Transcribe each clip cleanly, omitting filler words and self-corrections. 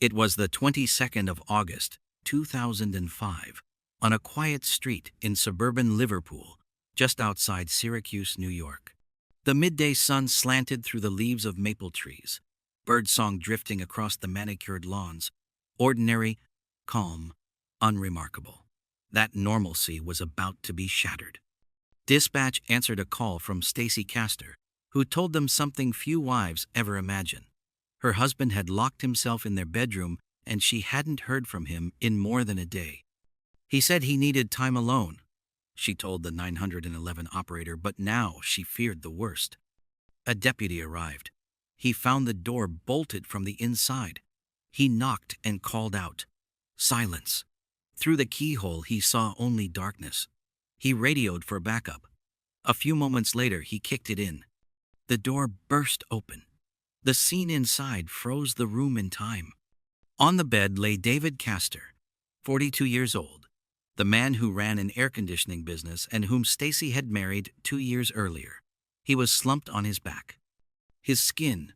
It was the 22nd of August, 2005, on a quiet street in suburban Liverpool, just outside Syracuse, New York. The midday sun slanted through the leaves of maple trees, birdsong drifting across the manicured lawns, ordinary, calm, unremarkable. That normalcy was about to be shattered. Dispatch answered a call from Stacey Castor, who told them something few wives ever imagine. Her husband had locked himself in their bedroom and she hadn't heard from him in more than a day. He said he needed time alone, she told the 911 operator, but now she feared the worst. A deputy arrived. He found the door bolted from the inside. He knocked and called out, "Silence." Through the keyhole he saw only darkness. He radioed for backup. A few moments later he kicked it in. The door burst open. The scene inside froze the room in time. On the bed lay David Castor, 42 years old, the man who ran an air conditioning business and whom Stacey had married 2 years earlier. He was slumped on his back. His skin,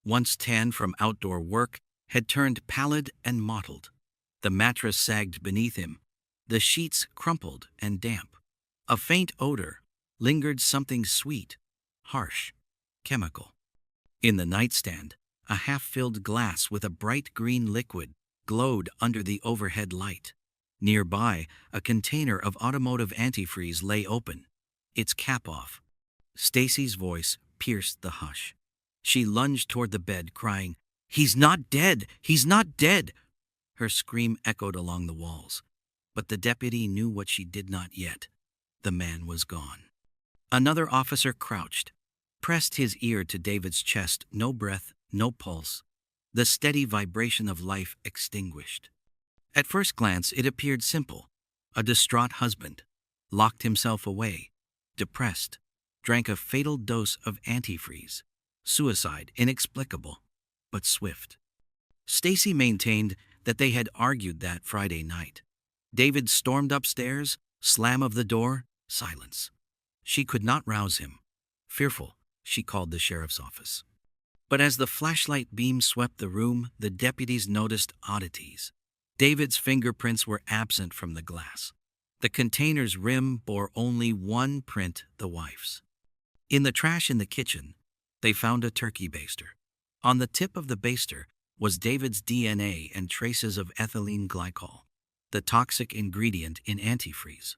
once tan from outdoor work, had turned pallid and mottled. The mattress sagged beneath him, the sheets crumpled and damp. A faint odor lingered, something sweet, harsh, chemical. In the nightstand, a half-filled glass with a bright green liquid glowed under the overhead light. Nearby, a container of automotive antifreeze lay open, its cap off. Stacey's voice pierced the hush. She lunged toward the bed, crying, "He's not dead! He's not dead!" Her scream echoed along the walls. But the deputy knew what she did not yet. The man was gone. Another officer crouched, pressed his ear to David's chest, no breath, no pulse, the steady vibration of life extinguished. At first glance, it appeared simple. A distraught husband locked himself away, depressed, drank a fatal dose of antifreeze. Suicide, inexplicable, but swift. Stacey maintained that they had argued that Friday night. David stormed upstairs, slam of the door, silence. She could not rouse him. Fearful, she called the sheriff's office. But as the flashlight beam swept the room, the deputies noticed oddities. David's fingerprints were absent from the glass. The container's rim bore only one print, the wife's. In the trash in the kitchen, they found a turkey baster. On the tip of the baster was David's DNA and traces of ethylene glycol, the toxic ingredient in antifreeze.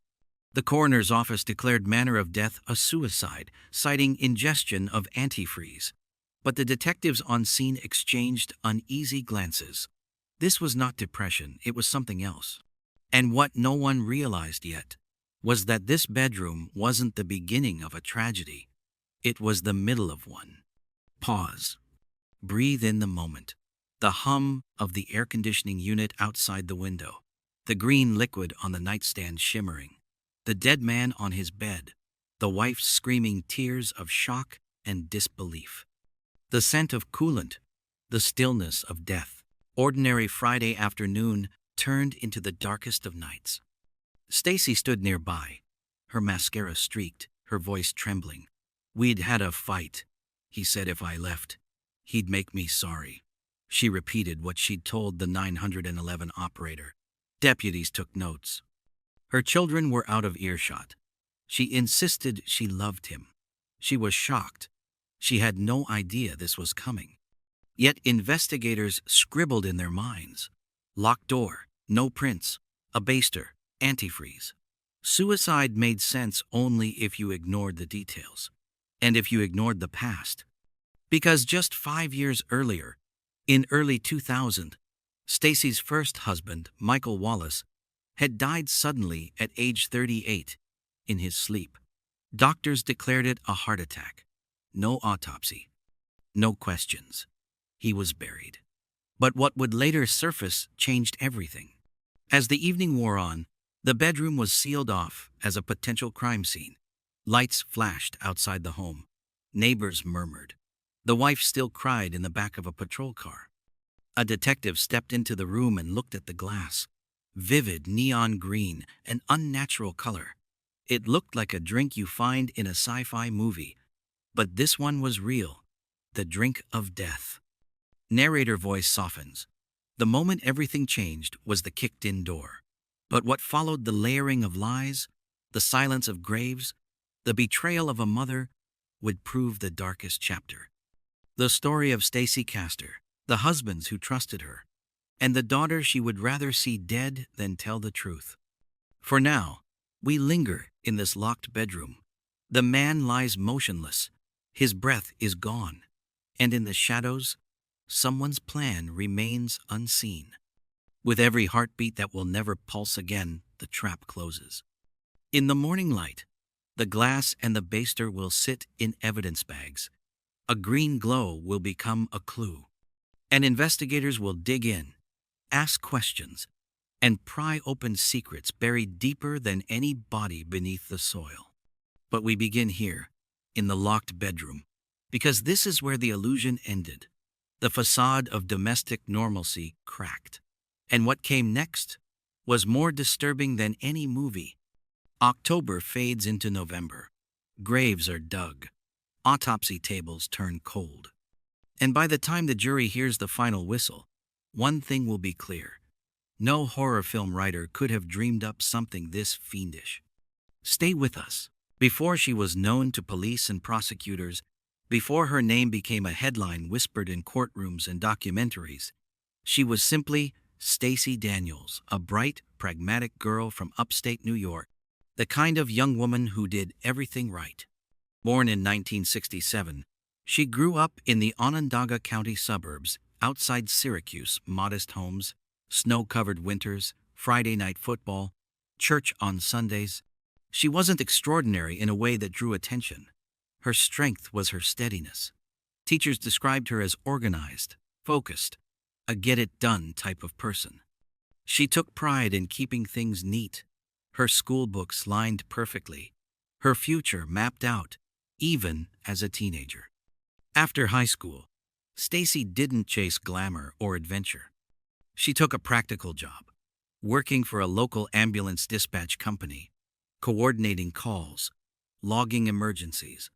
The coroner's office declared manner of death a suicide, citing ingestion of antifreeze. But the detectives on scene exchanged uneasy glances. This was not depression, it was something else. And what no one realized yet was that this bedroom wasn't the beginning of a tragedy. It was the middle of one. Pause. Breathe in the moment. The hum of the air conditioning unit outside the window. The green liquid on the nightstand shimmering. The dead man on his bed. The wife screaming tears of shock and disbelief. The scent of coolant. The stillness of death. Ordinary Friday afternoon turned into the darkest of nights. Stacey stood nearby, her mascara streaked, her voice trembling. "We'd had a fight. He said if I left, he'd make me sorry." She repeated what she'd told the 911 operator. Deputies took notes. Her children were out of earshot. She insisted she loved him. She was shocked. She had no idea this was coming. Yet investigators scribbled in their minds. Locked door, no prints, a baster, antifreeze. Suicide made sense only if you ignored the details. And if you ignored the past. Because just 5 years earlier, in early 2000, Stacey's first husband, Michael Wallace, had died suddenly at age 38 in his sleep. Doctors declared it a heart attack. No autopsy. No questions. He was buried. But what would later surface changed everything. As the evening wore on, the bedroom was sealed off as a potential crime scene. Lights flashed outside the home. Neighbors murmured. The wife still cried in the back of a patrol car. A detective stepped into the room and looked at the glass. Vivid neon green, an unnatural color. It looked like a drink you find in a sci-fi movie. But this one was real. The drink of death. Narrator voice softens. The moment everything changed was the kicked-in door. But what followed, the layering of lies, the silence of graves, the betrayal of a mother, would prove the darkest chapter. The story of Stacey Castor, the husbands who trusted her, and the daughter she would rather see dead than tell the truth. For now, we linger in this locked bedroom. The man lies motionless, his breath is gone, and in the shadows, someone's plan remains unseen. With every heartbeat that will never pulse again, the trap closes. In the morning light, the glass and the baster will sit in evidence bags. A green glow will become a clue. And investigators will dig in, ask questions, and pry open secrets buried deeper than any body beneath the soil. But we begin here, in the locked bedroom, because this is where the illusion ended. The facade of domestic normalcy cracked. And what came next was more disturbing than any movie. October fades into November. Graves are dug. Autopsy tables turn cold. And by the time the jury hears the final whistle, one thing will be clear. No horror film writer could have dreamed up something this fiendish. Stay with us. Before she was known to police and prosecutors, before her name became a headline whispered in courtrooms and documentaries, she was simply Stacey Daniels, a bright, pragmatic girl from upstate New York, the kind of young woman who did everything right. Born in 1967, she grew up in the Onondaga County suburbs, outside Syracuse. Modest homes, snow-covered winters, Friday night football, church on Sundays. She wasn't extraordinary in a way that drew attention. Her strength was her steadiness. Teachers described her as organized, focused, a get-it-done type of person. She took pride in keeping things neat, her school books lined perfectly, her future mapped out, even as a teenager. After high school, Stacey didn't chase glamour or adventure. She took a practical job, working for a local ambulance dispatch company, coordinating calls, logging emergencies,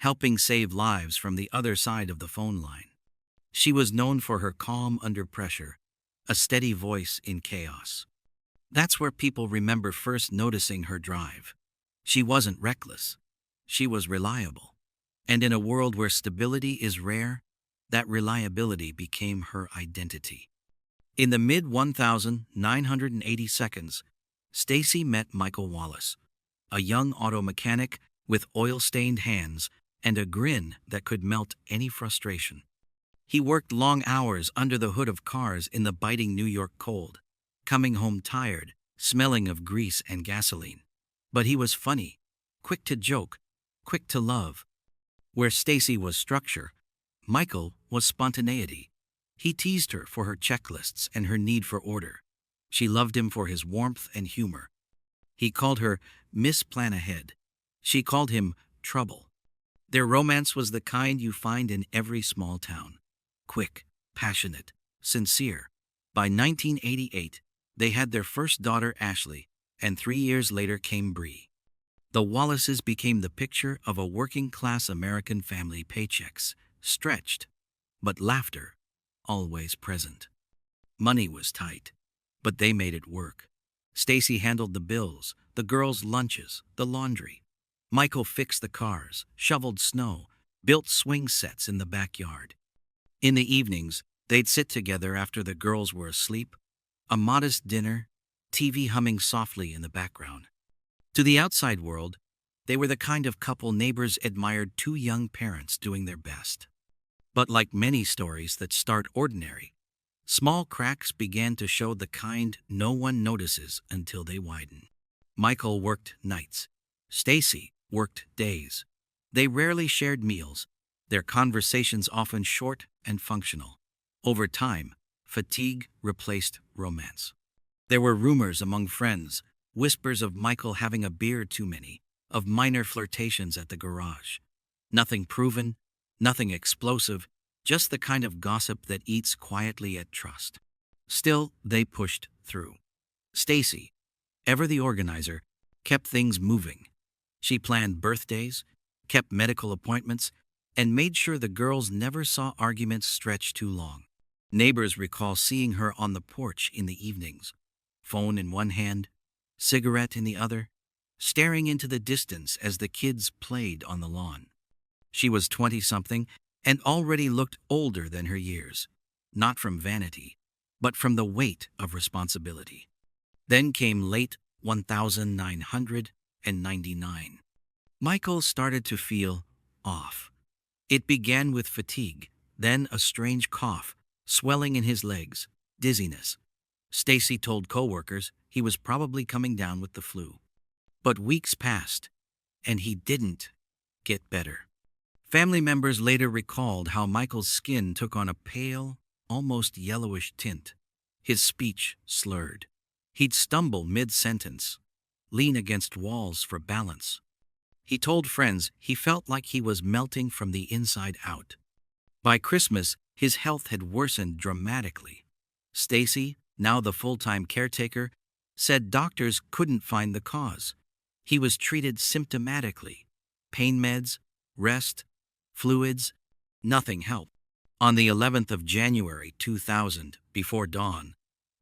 helping save lives from the other side of the phone line. She was known for her calm under pressure, a steady voice in chaos. That's where people remember first noticing her drive. She wasn't reckless. She was reliable. And in a world where stability is rare, that reliability became her identity. In the mid-1980 seconds, Stacey met Michael Wallace, a young auto mechanic with oil-stained hands and a grin that could melt any frustration. He worked long hours under the hood of cars in the biting New York cold, coming home tired, smelling of grease and gasoline. But he was funny, quick to joke, quick to love. Where Stacey was structure, Michael was spontaneity. He teased her for her checklists and her need for order. She loved him for his warmth and humor. He called her Miss Plan Ahead. She called him Trouble. Their romance was the kind you find in every small town. Quick, passionate, sincere. By 1988, they had their first daughter, Ashley, and 3 years later came Bree. The Wallaces became the picture of a working-class American family. Paychecks stretched, but laughter always present. Money was tight, but they made it work. Stacey handled the bills, the girls' lunches, the laundry. Michael fixed the cars, shoveled snow, built swing sets in the backyard. In the evenings, they'd sit together after the girls were asleep, a modest dinner, TV humming softly in the background. To the outside world, they were the kind of couple neighbors admired, two young parents doing their best. But like many stories that start ordinary, small cracks began to show, the kind no one notices until they widen. Michael worked nights. Stacey worked days. They rarely shared meals, their conversations often short and functional. Over time, fatigue replaced romance. There were rumors among friends, whispers of Michael having a beer too many, of minor flirtations at the garage. Nothing proven, nothing explosive, just the kind of gossip that eats quietly at trust. Still, they pushed through. Stacey, ever the organizer, kept things moving. She planned birthdays, kept medical appointments, and made sure the girls never saw arguments stretch too long. Neighbors recall seeing her on the porch in the evenings, phone in one hand, cigarette in the other, staring into the distance as the kids played on the lawn. She was 20-something and already looked older than her years, not from vanity, but from the weight of responsibility. Then came late 1999. Michael started to feel off. It began with fatigue, then a strange cough, swelling in his legs, dizziness. Stacey told coworkers he was probably coming down with the flu. But weeks passed, and he didn't get better. Family members later recalled how Michael's skin took on a pale, almost yellowish tint. His speech slurred. He'd stumble mid-sentence, lean against walls for balance. He told friends he felt like he was melting from the inside out. By Christmas, his health had worsened dramatically. Stacey, now the full-time caretaker, said doctors couldn't find the cause. He was treated symptomatically. Pain meds, rest, fluids, nothing helped. On the 11th of January 2000, before dawn,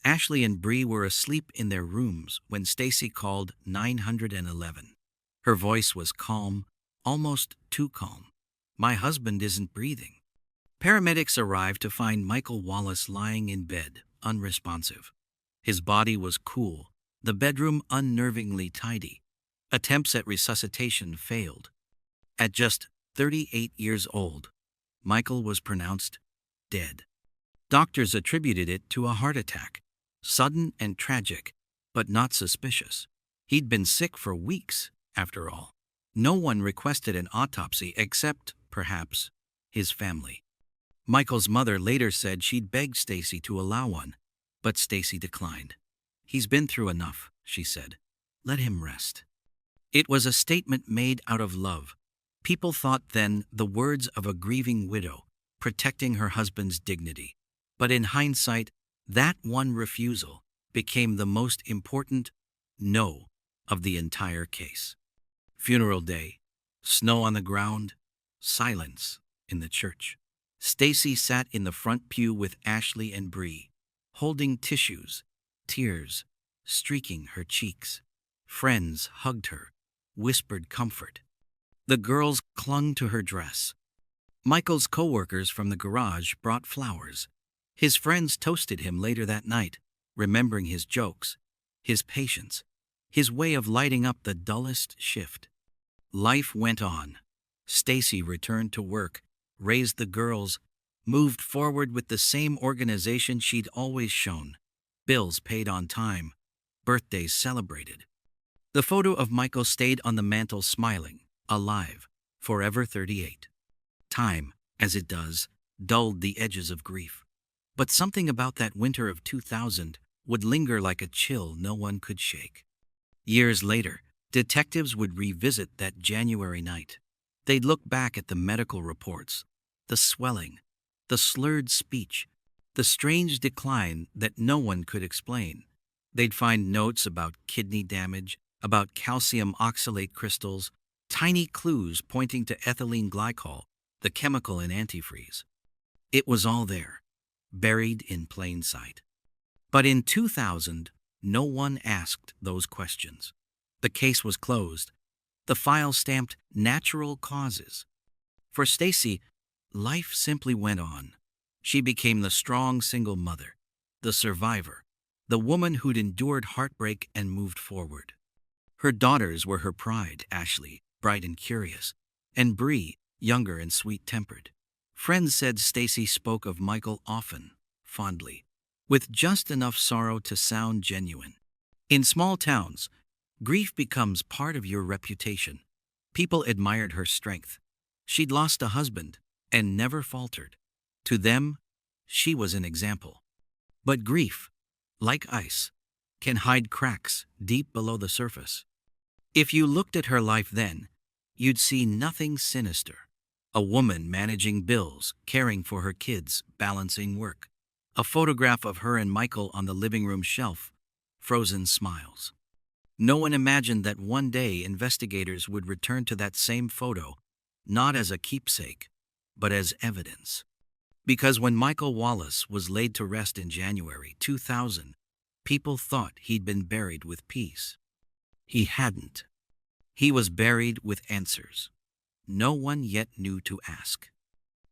Ashley and Bree were asleep in their rooms when Stacey called 911. Her voice was calm, almost too calm. "My husband isn't breathing." Paramedics arrived to find Michael Wallace lying in bed, unresponsive. His body was cool, the bedroom unnervingly tidy. Attempts at resuscitation failed. At just 38 years old, Michael was pronounced dead. Doctors attributed it to a heart attack, sudden and tragic, but not suspicious. He'd been sick for weeks, after all. No one requested an autopsy except, perhaps, his family. Michael's mother later said she'd begged Stacey to allow one, but Stacey declined. "He's been through enough," she said. "Let him rest." It was a statement made out of love. People thought then the words of a grieving widow, protecting her husband's dignity. But in hindsight, that one refusal became the most important no of the entire case. Funeral day, snow on the ground, silence in the church. Stacey sat in the front pew with Ashley and Bree, holding tissues, tears streaking her cheeks. Friends hugged her, whispered comfort. The girls clung to her dress. Michael's coworkers from the garage brought flowers. His friends toasted him later that night, remembering his jokes, his patience, his way of lighting up the dullest shift. Life went on. Stacey returned to work, raised the girls, moved forward with the same organization she'd always shown. Bills paid on time, birthdays celebrated. The photo of Michael stayed on the mantel smiling, alive, forever 38. Time, as it does, dulled the edges of grief. But something about that winter of 2000 would linger like a chill no one could shake. Years later, detectives would revisit that January night. They'd look back at the medical reports, the swelling, the slurred speech, the strange decline that no one could explain. They'd find notes about kidney damage, about calcium oxalate crystals, tiny clues pointing to ethylene glycol, the chemical in antifreeze. It was all there, buried in plain sight. But in 2000, no one asked those questions. The case was closed. The file stamped natural causes. For Stacey, life simply went on. She became the strong single mother, the survivor, the woman who'd endured heartbreak and moved forward. Her daughters were her pride, Ashley, bright and curious, and Bree, younger and sweet-tempered. Friends said Stacey spoke of Michael often, fondly, with just enough sorrow to sound genuine. In small towns, grief becomes part of your reputation. People admired her strength. She'd lost a husband and never faltered. To them, she was an example. But grief, like ice, can hide cracks deep below the surface. If you looked at her life then, you'd see nothing sinister. A woman managing bills, caring for her kids, balancing work. A photograph of her and Michael on the living room shelf, frozen smiles. No one imagined that one day investigators would return to that same photo, not as a keepsake, but as evidence. Because when Michael Wallace was laid to rest in January 2000, people thought he'd been buried with peace. He hadn't. He was buried with answers no one yet knew to ask.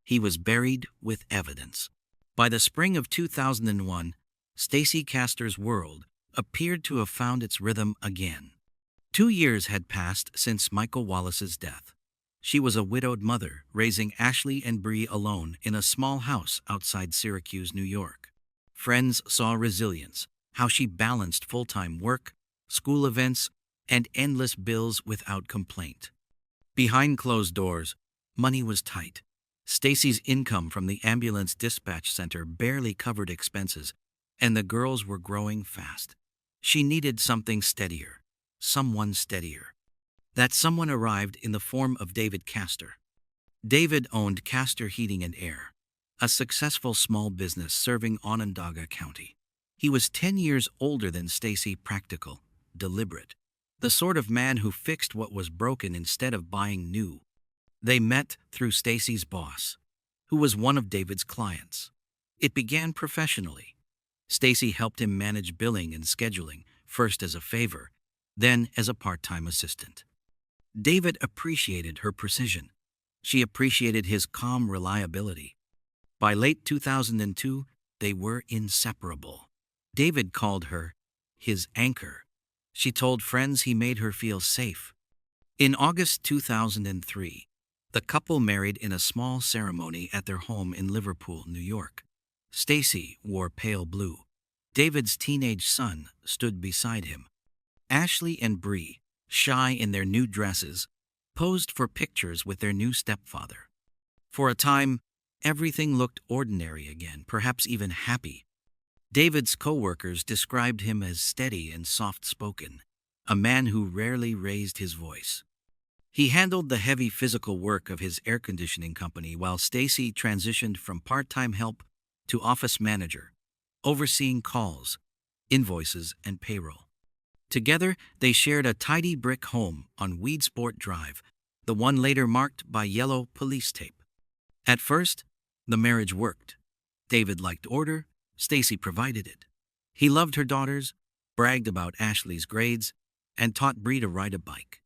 He was buried with evidence. By the spring of 2001, Stacey Castor's world appeared to have found its rhythm again. 2 years had passed since Michael Wallace's death. She was a widowed mother, raising Ashley and Bree alone in a small house outside Syracuse, New York. Friends saw resilience, how she balanced full-time work, school events, and endless bills without complaint. Behind closed doors, money was tight. Stacey's income from the ambulance dispatch center barely covered expenses, and the girls were growing fast. She needed something steadier, someone steadier. That someone arrived in the form of David Castor. David owned Castor Heating and Air, a successful small business serving Onondaga County. He was 10 years older than Stacey, practical, deliberate, the sort of man who fixed what was broken instead of buying new. They met through Stacey's boss, who was one of David's clients. It began professionally. Stacey helped him manage billing and scheduling, first as a favor, then as a part-time assistant. David appreciated her precision. She appreciated his calm reliability. By late 2002, they were inseparable. David called her his anchor. She told friends he made her feel safe. In August 2003, the couple married in a small ceremony at their home in Liverpool, New York. Stacey wore pale blue. David's teenage son stood beside him. Ashley and Bree, shy in their new dresses, posed for pictures with their new stepfather. For a time, everything looked ordinary again, perhaps even happy. David's co-workers described him as steady and soft-spoken, a man who rarely raised his voice. He handled the heavy physical work of his air conditioning company while Stacey transitioned from part-time help to office manager, overseeing calls, invoices, and payroll. Together, they shared a tidy brick home on Weedsport Drive, the one later marked by yellow police tape. At first, the marriage worked. David liked order, Stacey provided it. He loved her daughters, bragged about Ashley's grades, and taught Bree to ride a bike.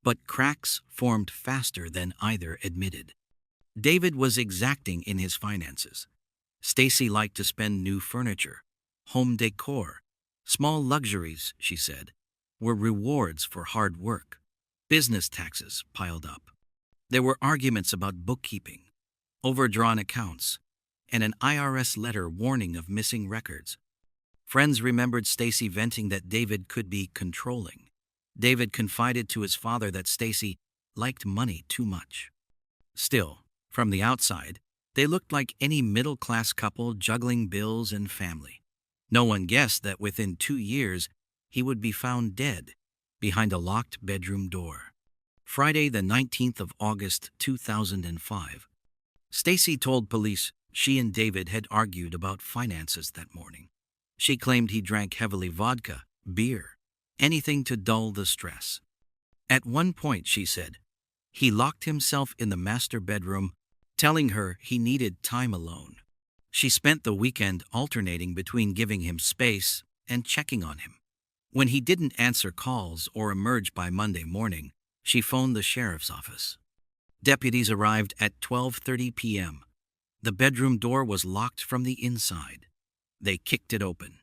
But cracks formed faster than either admitted. David was exacting in his finances. Stacey liked to spend new furniture, home decor. Small luxuries, she said, were rewards for hard work. Business taxes piled up. There were arguments about bookkeeping, overdrawn accounts, and an IRS letter warning of missing records. Friends remembered Stacey venting that David could be controlling. David confided to his father that Stacey liked money too much. Still, from the outside, they looked like any middle-class couple juggling bills and family. No one guessed that within 2 years, he would be found dead behind a locked bedroom door. Friday, the 19th of August, 2005. Stacey told police she and David had argued about finances that morning. She claimed he drank heavily vodka, beer, anything to dull the stress. At one point, she said, he locked himself in the master bedroom, telling her he needed time alone. She spent the weekend alternating between giving him space and checking on him. When he didn't answer calls or emerge by Monday morning, she phoned the sheriff's office. Deputies arrived at 12:30 p.m. The bedroom door was locked from the inside. They kicked it open.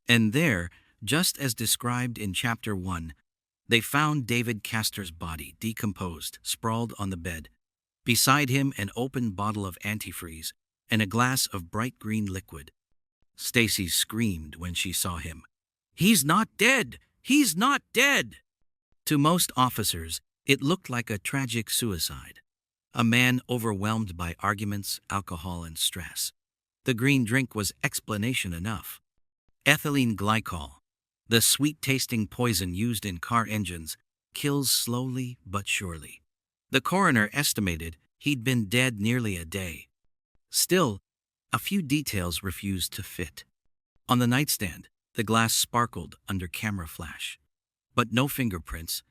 And there, just as described in Chapter 1, they found David Castor's body decomposed, sprawled on the bed. Beside him, an open bottle of antifreeze and a glass of bright green liquid. Stacey screamed when she saw him. "He's not dead! He's not dead!" To most officers, it looked like a tragic suicide. A man overwhelmed by arguments, alcohol, and stress. The green drink was explanation enough. Ethylene glycol, the sweet-tasting poison used in car engines, kills slowly but surely. The coroner estimated he'd been dead nearly a day. Still, a few details refused to fit. On the nightstand, the glass sparkled under camera flash. But no fingerprints,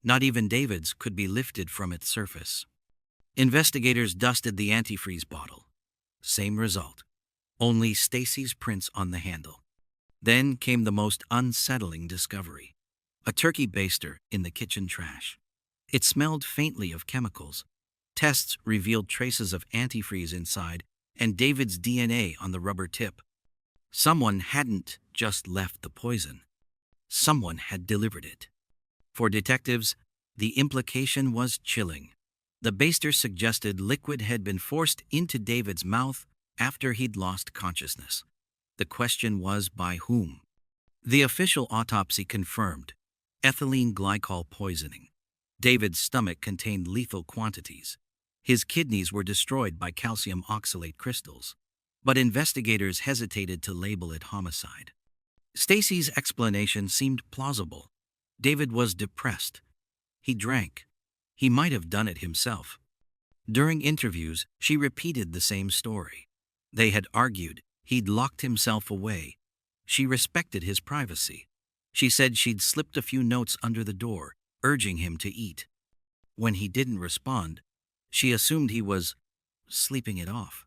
not even David's, could be lifted from its surface. Investigators dusted the antifreeze bottle. Same result. Only Stacey's prints on the handle. Then came the most unsettling discovery. A turkey baster in the kitchen trash. It smelled faintly of chemicals. Tests revealed traces of antifreeze inside and David's DNA on the rubber tip. Someone hadn't just left the poison. Someone had delivered it. For detectives, the implication was chilling. The baster suggested liquid had been forced into David's mouth after he'd lost consciousness. The question was by whom? The official autopsy confirmed ethylene glycol poisoning. David's stomach contained lethal quantities. His kidneys were destroyed by calcium oxalate crystals. But investigators hesitated to label it homicide. Stacey's explanation seemed plausible. David was depressed. He drank. He might have done it himself. During interviews, she repeated the same story. They had argued. He'd locked himself away. She respected his privacy. She said she'd slipped a few notes under the door, urging him to eat. When he didn't respond, she assumed he was sleeping it off.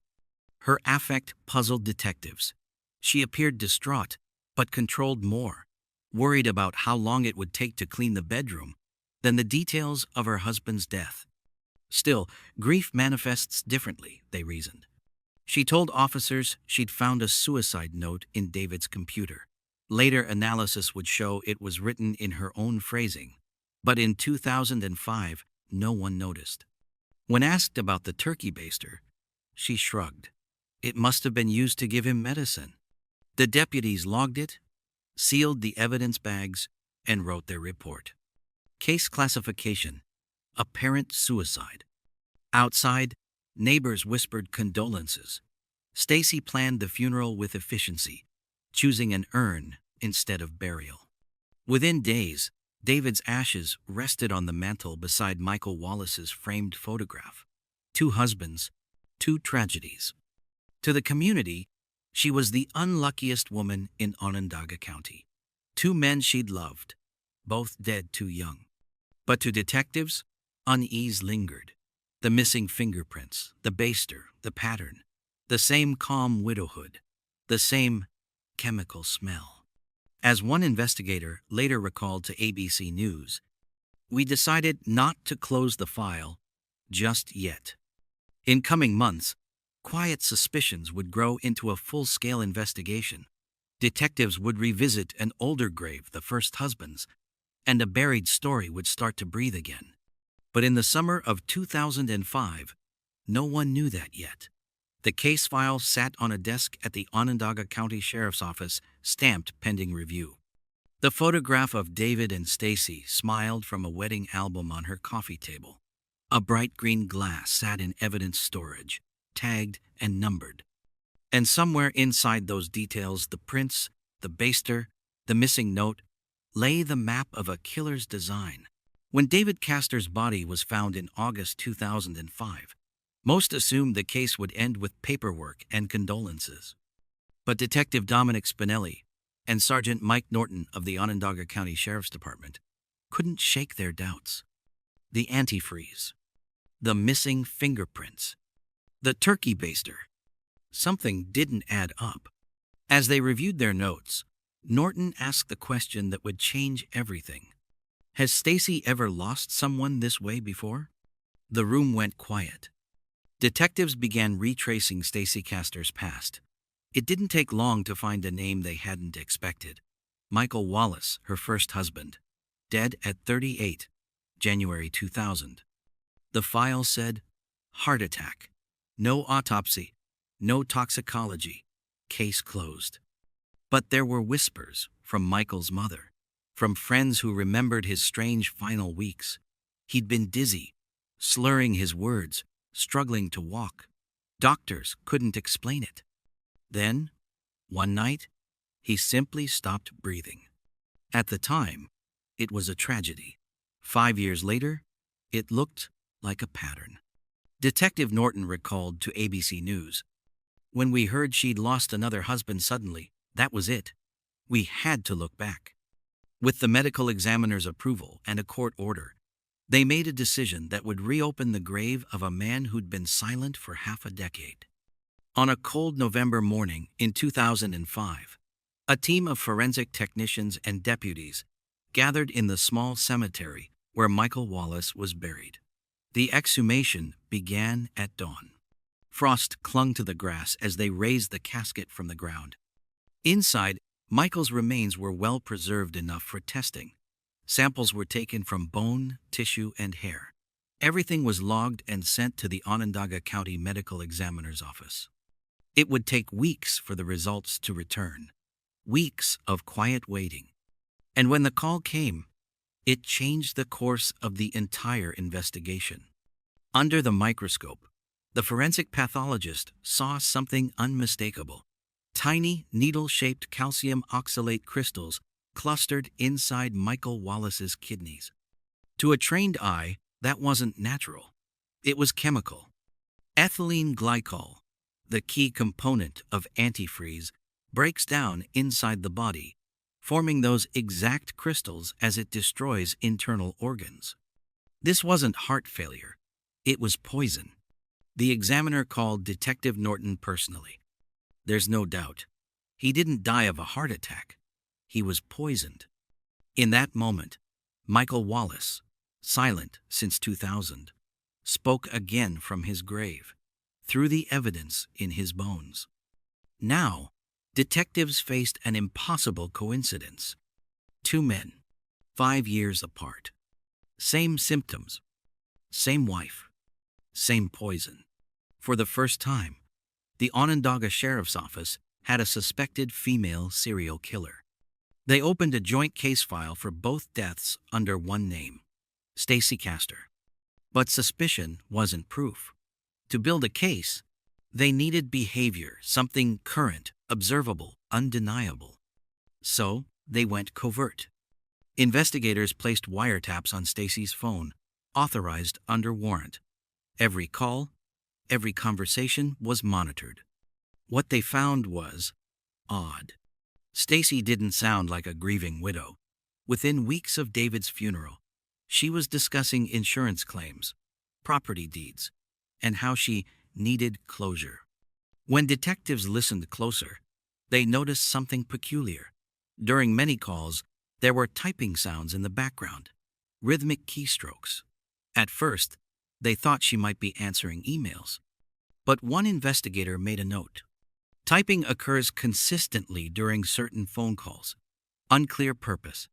Her affect puzzled detectives. She appeared distraught, but controlled more, worried about how long it would take to clean the bedroom than the details of her husband's death. Still, grief manifests differently, they reasoned. She told officers she'd found a suicide note in David's computer. Later analysis would show it was written in her own phrasing. But in 2005, no one noticed. When asked about the turkey baster, she shrugged. It must have been used to give him medicine. The deputies logged it, sealed the evidence bags, and wrote their report. Case classification: apparent suicide. Outside, neighbors whispered condolences. Stacey planned the funeral with efficiency, choosing an urn instead of burial. Within days, David's ashes rested on the mantel beside Michael Wallace's framed photograph. 2 husbands, 2 tragedies. To the community, she was the unluckiest woman in Onondaga County. 2 men she'd loved, both dead too young. But to detectives, unease lingered. The missing fingerprints, the baster, the pattern, the same calm widowhood, the same chemical smell. As one investigator later recalled to ABC News, "We decided not to close the file just yet." In coming months, quiet suspicions would grow into a full-scale investigation. Detectives would revisit an older grave, the first husband's, and a buried story would start to breathe again. But in the summer of 2005, no one knew that yet. The case file sat on a desk at the Onondaga County Sheriff's Office, stamped pending review. The photograph of David and Stacey smiled from a wedding album on her coffee table. A bright green glass sat in evidence storage, tagged and numbered. And somewhere inside those details, the prints, the baster, the missing note, lay the map of a killer's design. When David Castor's body was found in August 2005, most assumed the case would end with paperwork and condolences. But Detective Dominic Spinelli and Sergeant Mike Norton of the Onondaga County Sheriff's Department couldn't shake their doubts. The antifreeze, the missing fingerprints, the turkey baster. Something didn't add up. As they reviewed their notes, Norton asked the question that would change everything. Has Stacey ever lost someone this way before? The room went quiet. Detectives began retracing Stacey Castor's past. It didn't take long to find a name they hadn't expected. Michael Wallace, her first husband, dead at 38, January 2000. The file said, heart attack. No autopsy, no toxicology, case closed. But there were whispers from Michael's mother, from friends who remembered his strange final weeks. He'd been dizzy, slurring his words, struggling to walk. Doctors couldn't explain it. Then, one night, he simply stopped breathing. At the time, it was a tragedy. 5 years later, it looked like a pattern. Detective Norton recalled to ABC News, "When we heard she'd lost another husband suddenly, that was it. We had to look back." With the medical examiner's approval and a court order, they made a decision that would reopen the grave of a man who'd been silent for half a decade. On a cold November morning in 2005, a team of forensic technicians and deputies gathered in the small cemetery where Michael Wallace was buried. The exhumation began at dawn. Frost clung to the grass as they raised the casket from the ground. Inside, Michael's remains were well preserved enough for testing. Samples were taken from bone, tissue, and hair. Everything was logged and sent to the Onondaga County Medical Examiner's office. It would take weeks for the results to return. Weeks of quiet waiting. And when the call came, it changed the course of the entire investigation. Under the microscope, the forensic pathologist saw something unmistakable. Tiny, needle-shaped calcium oxalate crystals clustered inside Michael Wallace's kidneys. To a trained eye, that wasn't natural. It was chemical. Ethylene glycol, the key component of antifreeze, breaks down inside the body, forming those exact crystals as it destroys internal organs. This wasn't heart failure. It was poison. The examiner called Detective Norton personally. There's no doubt. He didn't die of a heart attack. He was poisoned. In that moment, Michael Wallace, silent since 2000, spoke again from his grave, through the evidence in his bones. Now, detectives faced an impossible coincidence. Two men, 5 years apart. Same symptoms, same wife, same poison. For the first time, the Onondaga Sheriff's Office had a suspected female serial killer. They opened a joint case file for both deaths under one name, Stacey Castor. But suspicion wasn't proof. To build a case, they needed behavior, something current, observable, undeniable. So they went covert. Investigators placed wiretaps on Stacey's phone, authorized under warrant. Every call, every conversation was monitored. What they found was odd. Stacey didn't sound like a grieving widow. Within weeks of David's funeral, she was discussing insurance claims, property deeds, and how she needed closure. When detectives listened closer, they noticed something peculiar. During many calls, there were typing sounds in the background, rhythmic keystrokes. At first, they thought she might be answering emails. But one investigator made a note. Typing occurs consistently during certain phone calls. Unclear purpose.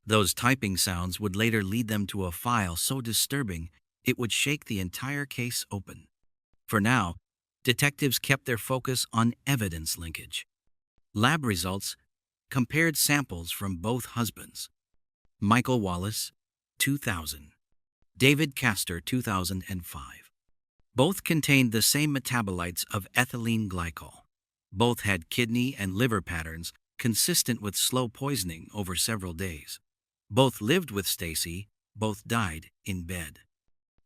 Those typing sounds would later lead them to a file so disturbing it would shake the entire case open. For now, detectives kept their focus on evidence linkage. Lab results compared samples from both husbands. Michael Wallace, 2000. David Castor, 2005. Both contained the same metabolites of ethylene glycol. Both had kidney and liver patterns consistent with slow poisoning over several days. Both lived with Stacey, both died in bed.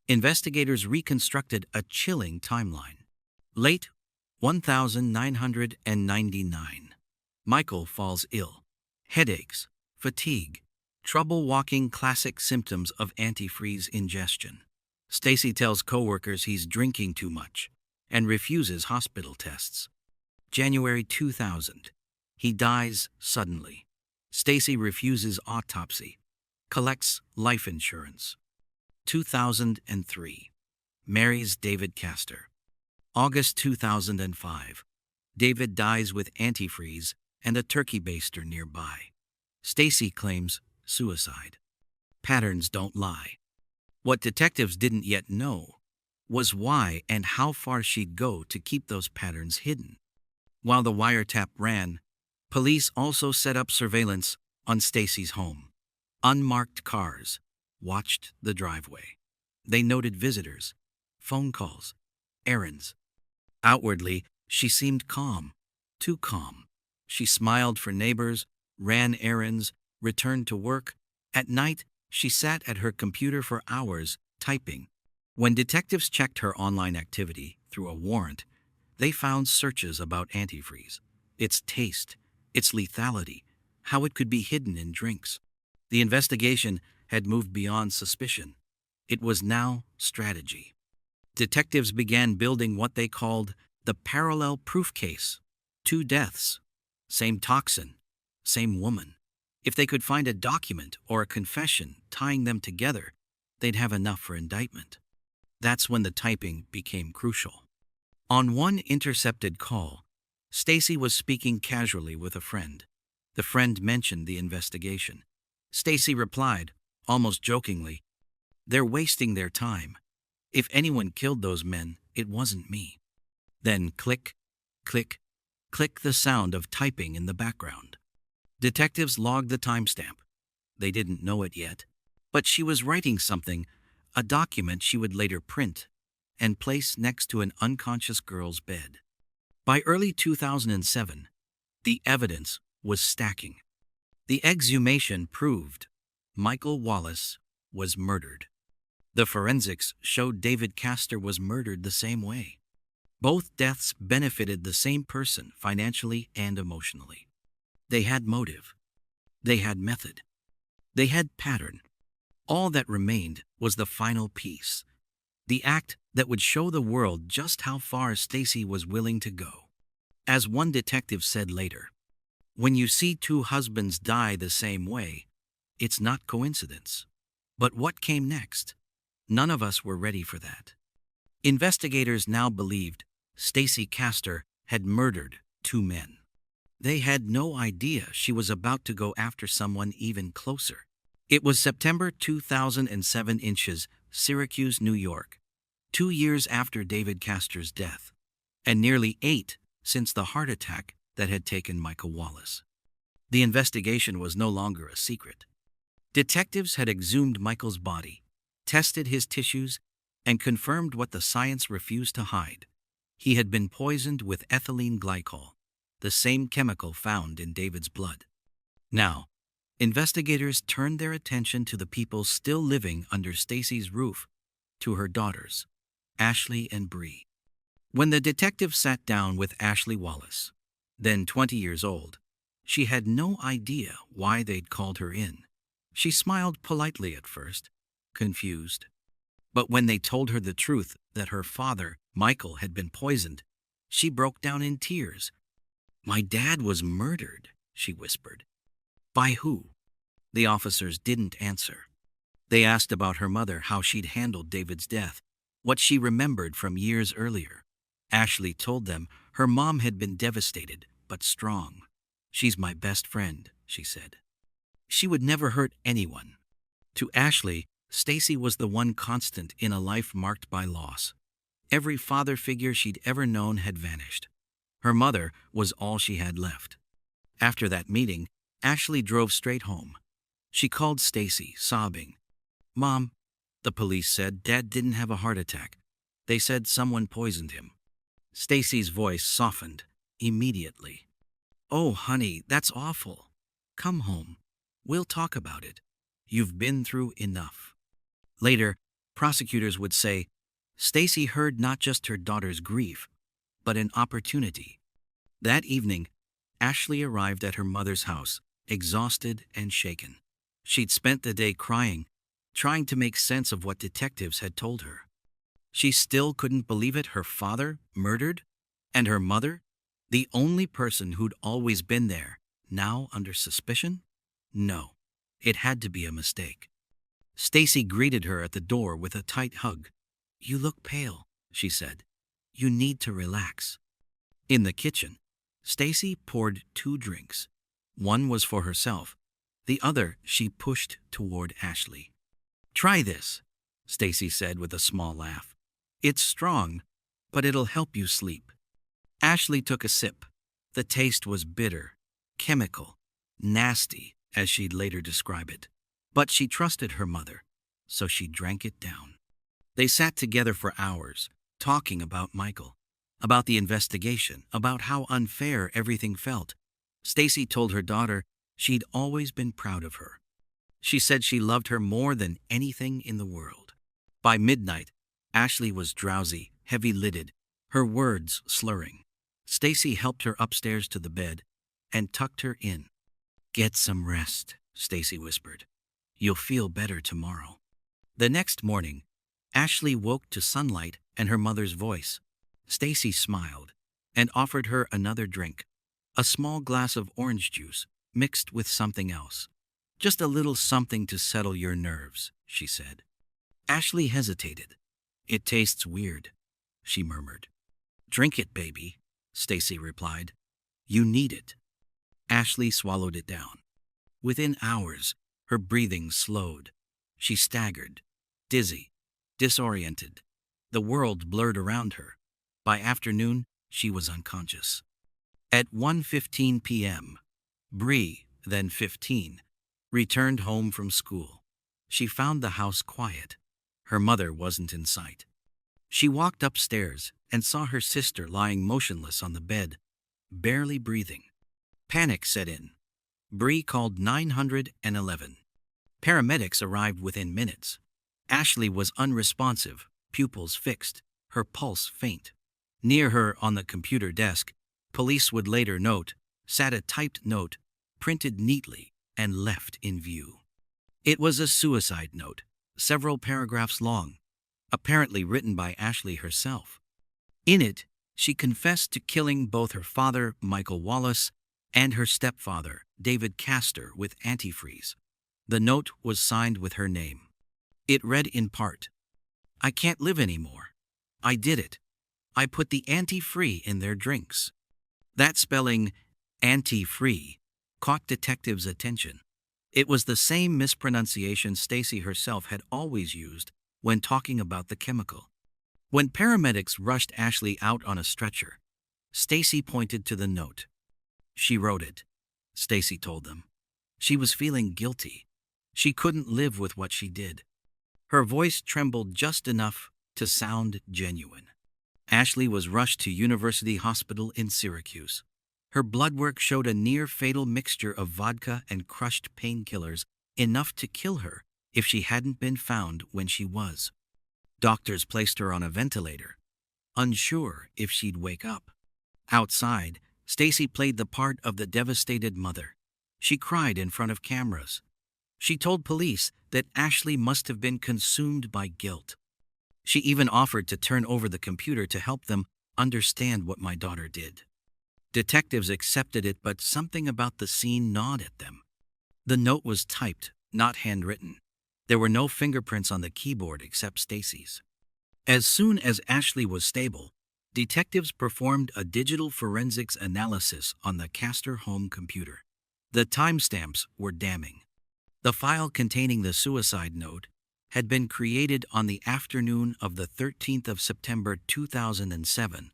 Investigators reconstructed a chilling timeline. Late 1999. Michael falls ill. Headaches, fatigue, trouble walking, classic symptoms of antifreeze ingestion. Stacey tells coworkers he's drinking too much and refuses hospital tests. January 2000. He dies suddenly. Stacey refuses autopsy, collects life insurance. 2003. Marries David Castor. August 2005. David dies with antifreeze and a turkey baster nearby. Stacey claims suicide. Patterns don't lie. What detectives didn't yet know was why and how far she'd go to keep those patterns hidden. While the wiretap ran, police also set up surveillance on Stacey's home. Unmarked cars watched the driveway. They noted visitors, phone calls, errands. Outwardly, she seemed calm, too calm. She smiled for neighbors, ran errands, returned to work. At night, she sat at her computer for hours, typing. When detectives checked her online activity through a warrant, they found searches about antifreeze, its taste, its lethality, how it could be hidden in drinks. The investigation had moved beyond suspicion. It was now strategy. Detectives began building what they called The parallel proof case. 2 deaths. Same toxin. Same woman. If they could find a document or a confession tying them together, they'd have enough for indictment. That's when the typing became crucial. On one intercepted call, Stacey was speaking casually with a friend. The friend mentioned the investigation. Stacey replied, almost jokingly, "They're wasting their time. If anyone killed those men, it wasn't me." Then click, click, click, the sound of typing in the background. Detectives logged the timestamp. They didn't know it yet, but she was writing something, a document she would later print and place next to an unconscious girl's bed. By early 2007, the evidence was stacking. The exhumation proved Michael Wallace was murdered. The forensics showed David Castor was murdered the same way. Both deaths benefited the same person financially and emotionally. They had motive. They had method. They had pattern. All that remained was the final piece, the act that would show the world just how far Stacey was willing to go. As one detective said later, "When you see 2 husbands die the same way, it's not coincidence." But what came next? None of us were ready for that. Investigators now believed Stacey Castor had murdered 2 men. They had no idea she was about to go after someone even closer. It was September 2007 inches, Syracuse, New York, 2 years after David Castor's death, and nearly 8 since the heart attack that had taken Michael Wallace. The investigation was no longer a secret. Detectives had exhumed Michael's body, tested his tissues, and confirmed what the science refused to hide. He had been poisoned with ethylene glycol, the same chemical found in David's blood. Now, investigators turned their attention to the people still living under Stacey's roof, to her daughters, Ashley and Bree. When the detective sat down with Ashley Wallace, then 20 years old, she had no idea why they'd called her in. She smiled politely at first, confused. But when they told her the truth that her father, Michael, had been poisoned, she broke down in tears. "My dad was murdered," she whispered. "By who?" The officers didn't answer. They asked about her mother, how she'd handled David's death, what she remembered from years earlier. Ashley told them her mom had been devastated, but strong. "She's my best friend," she said. "She would never hurt anyone." To Ashley, Stacey was the one constant in a life marked by loss. Every father figure she'd ever known had vanished. Her mother was all she had left. After that meeting, Ashley drove straight home. She called Stacey, sobbing. "Mom," the police said, "Dad didn't have a heart attack. They said someone poisoned him." Stacey's voice softened immediately. "Oh, honey, that's awful. Come home. We'll talk about it. You've been through enough." Later, prosecutors would say, Stacey heard not just her daughter's grief, but an opportunity. That evening, Ashley arrived at her mother's house, exhausted and shaken. She'd spent the day crying, trying to make sense of what detectives had told her. She still couldn't believe it, her father murdered, and her mother, the only person who'd always been there, now under suspicion? No, it had to be a mistake. Stacey greeted her at the door with a tight hug. "You look pale," she said. "You need to relax." In the kitchen, Stacey poured 2 drinks. One was for herself. The other she pushed toward Ashley. "Try this," Stacey said with a small laugh. "It's strong, but it'll help you sleep." Ashley took a sip. The taste was bitter, chemical, nasty, as she'd later describe it. But she trusted her mother, so she drank it down. They sat together for hours, talking about Michael, about the investigation, about how unfair everything felt. Stacey told her daughter she'd always been proud of her. She said she loved her more than anything in the world. By midnight, Ashley was drowsy, heavy-lidded, her words slurring. Stacey helped her upstairs to the bed and tucked her in. "Get some rest," Stacey whispered. "You'll feel better tomorrow." The next morning, Ashley woke to sunlight and her mother's voice. Stacey smiled. and offered her another drink, a small glass of orange juice mixed with something else. Just a little something to settle your nerves, she said. Ashley hesitated. It tastes weird, she murmured. Drink it, baby, Stacey replied. You need it. Ashley swallowed it down. Within hours, her breathing slowed. She staggered, dizzy, disoriented. The world blurred around her. By afternoon, she was unconscious. At 1:15 p.m., Bree, then 15, returned home from school. She found the house quiet. Her mother wasn't in sight. She walked upstairs and saw her sister lying motionless on the bed, barely breathing. Panic set in. Bree called 911. Paramedics arrived within minutes. Ashley was unresponsive, pupils fixed, her pulse faint. Near her on the computer desk, police would later note, sat a typed note, printed neatly and left in view. It was a suicide note, several paragraphs long, apparently written by Ashley herself. In it, she confessed to killing both her father, Michael Wallace, and her stepfather, David Castor, with antifreeze. The note was signed with her name. It read in part, I can't live anymore. I did it. I put the anti-free in their drinks. That spelling, anti-free, caught detectives' attention. It was the same mispronunciation Stacey herself had always used when talking about the chemical. When paramedics rushed Ashley out on a stretcher, Stacey pointed to the note. She wrote it, Stacey told them. She was feeling guilty. She couldn't live with what she did. Her voice trembled just enough to sound genuine. Ashley was rushed to University Hospital in Syracuse. Her blood work showed a near-fatal mixture of vodka and crushed painkillers, enough to kill her if she hadn't been found when she was. Doctors placed her on a ventilator, unsure if she'd wake up. Outside, Stacey played the part of the devastated mother. She cried in front of cameras. She told police that Ashley must have been consumed by guilt. She even offered to turn over the computer to help them understand what my daughter did. Detectives accepted it, but something about the scene gnawed at them. The note was typed, not handwritten. There were no fingerprints on the keyboard except Stacey's. As soon as Ashley was stable, detectives performed a digital forensics analysis on the Castor home computer. The timestamps were damning. The file containing the suicide note had been created on the afternoon of the 13th of September 2007,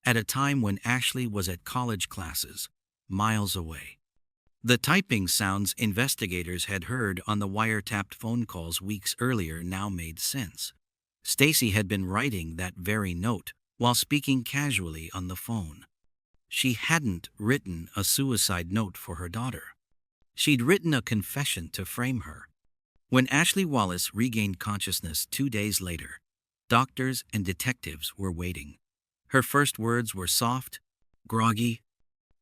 at a time when Ashley was at college classes, miles away. The typing sounds investigators had heard on the wiretapped phone calls weeks earlier now made sense. Stacey had been writing that very note while speaking casually on the phone. She hadn't written a suicide note for her daughter. She'd written a confession to frame her. When Ashley Wallace regained consciousness 2 days later, doctors and detectives were waiting. Her first words were soft, groggy.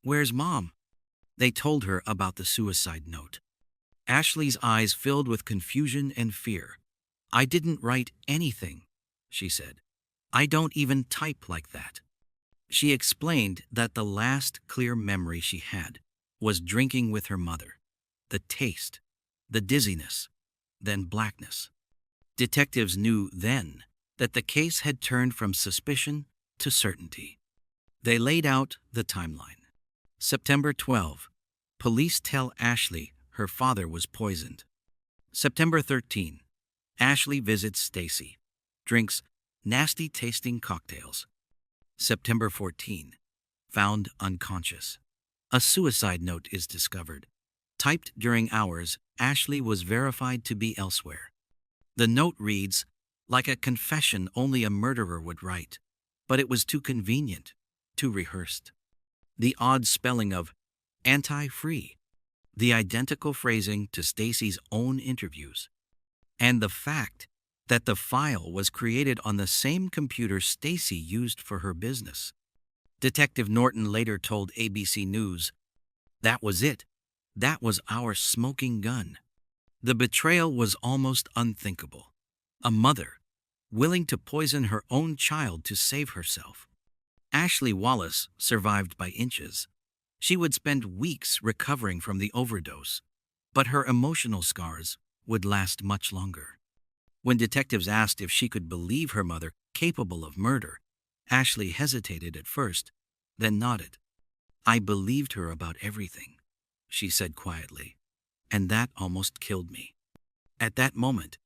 "Where's Mom?" They told her about the suicide note. Ashley's eyes filled with confusion and fear. "I didn't write anything," she said. "I don't even type like that." She explained that the last clear memory she had was drinking with her mother. The taste, the dizziness, then blackness. Detectives knew then that the case had turned from suspicion to certainty. They laid out the timeline. September 12. Police tell Ashley her father was poisoned. September 13. Ashley visits Stacey. Drinks nasty-tasting cocktails. September 14. Found unconscious. A suicide note is discovered. Typed during hours, Ashley was verified to be elsewhere. The note reads, like a confession only a murderer would write, but it was too convenient, too rehearsed. The odd spelling of anti-free, the identical phrasing to Stacey's own interviews, and the fact that the file was created on the same computer Stacey used for her business. Detective Norton later told ABC News, "That was it. That was our smoking gun." The betrayal was almost unthinkable. A mother willing to poison her own child to save herself. Ashley Wallace survived by inches. She would spend weeks recovering from the overdose, but her emotional scars would last much longer. When detectives asked if she could believe her mother capable of murder, Ashley hesitated at first, then nodded. "I believed her about everything," she said quietly, "and that almost killed me." At that moment,